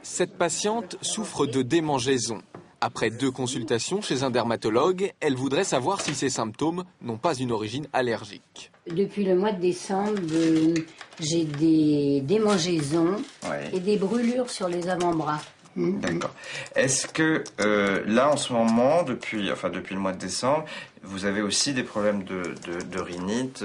Cette patiente souffre de démangeaison. Après 2 consultations chez un dermatologue, elle voudrait savoir si ces symptômes n'ont pas une origine allergique. Depuis le mois de décembre, j'ai des démangeaisons et des brûlures sur les avant-bras. D'accord. Est-ce que là, en ce moment, depuis le mois de décembre, vous avez aussi des problèmes de rhinite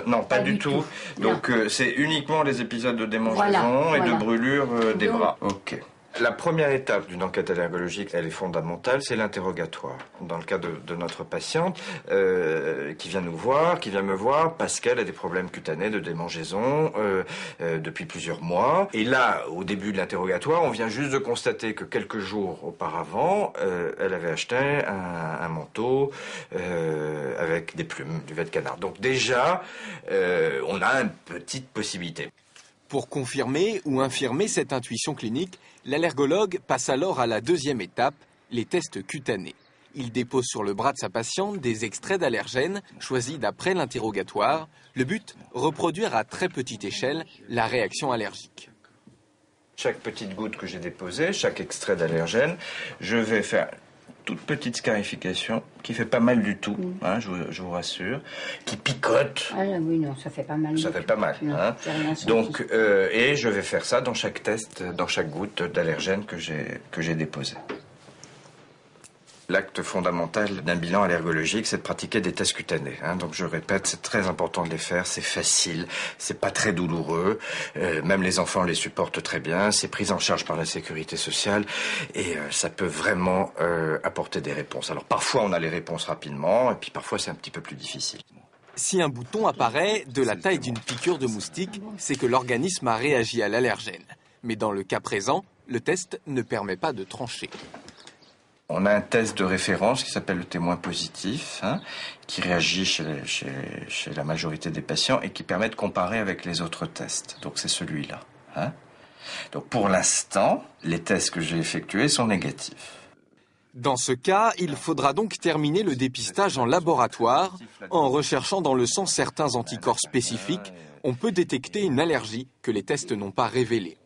Non, pas du tout. Donc, c'est uniquement les épisodes de démangeaison et de brûlure des bras. Ok. La première étape d'une enquête allergologique, elle est fondamentale, c'est l'interrogatoire. Dans le cas de notre patiente qui vient me voir parce qu'elle a des problèmes cutanés de démangeaison depuis plusieurs mois. Et là, au début de l'interrogatoire, on vient juste de constater que quelques jours auparavant, elle avait acheté un manteau avec des plumes, duvet de canard. Donc déjà, on a une petite possibilité. Pour confirmer ou infirmer cette intuition clinique, l'allergologue passe alors à la 2e étape, les tests cutanés. Il dépose sur le bras de sa patiente des extraits d'allergènes choisis d'après l'interrogatoire. Le but, reproduire à très petite échelle la réaction allergique. Chaque petite goutte que j'ai déposée, chaque extrait d'allergène, je vais faire toute petite scarification qui fait pas mal du tout, hein, je vous rassure, qui picote. Ah oui, non, ça fait pas mal. Ça fait pas mal. Non, hein. Donc, et je vais faire ça dans chaque test, dans chaque goutte d'allergène que j'ai déposé. L'acte fondamental d'un bilan allergologique, c'est de pratiquer des tests cutanés. Hein. Donc je répète, c'est très important de les faire, c'est facile, c'est pas très douloureux, même les enfants les supportent très bien, c'est pris en charge par la sécurité sociale et ça peut vraiment apporter des réponses. Alors parfois on a les réponses rapidement et puis parfois c'est un petit peu plus difficile. Si un bouton apparaît de la taille d'une piqûre de moustique, c'est que l'organisme a réagi à l'allergène. Mais dans le cas présent, le test ne permet pas de trancher. On a un test de référence qui s'appelle le témoin positif, hein, qui réagit chez la majorité des patients et qui permet de comparer avec les autres tests. Donc c'est celui-là. Hein. Donc pour l'instant, les tests que j'ai effectués sont négatifs. Dans ce cas, il faudra donc terminer le dépistage en laboratoire. En recherchant dans le sang certains anticorps spécifiques, on peut détecter une allergie que les tests n'ont pas révélée.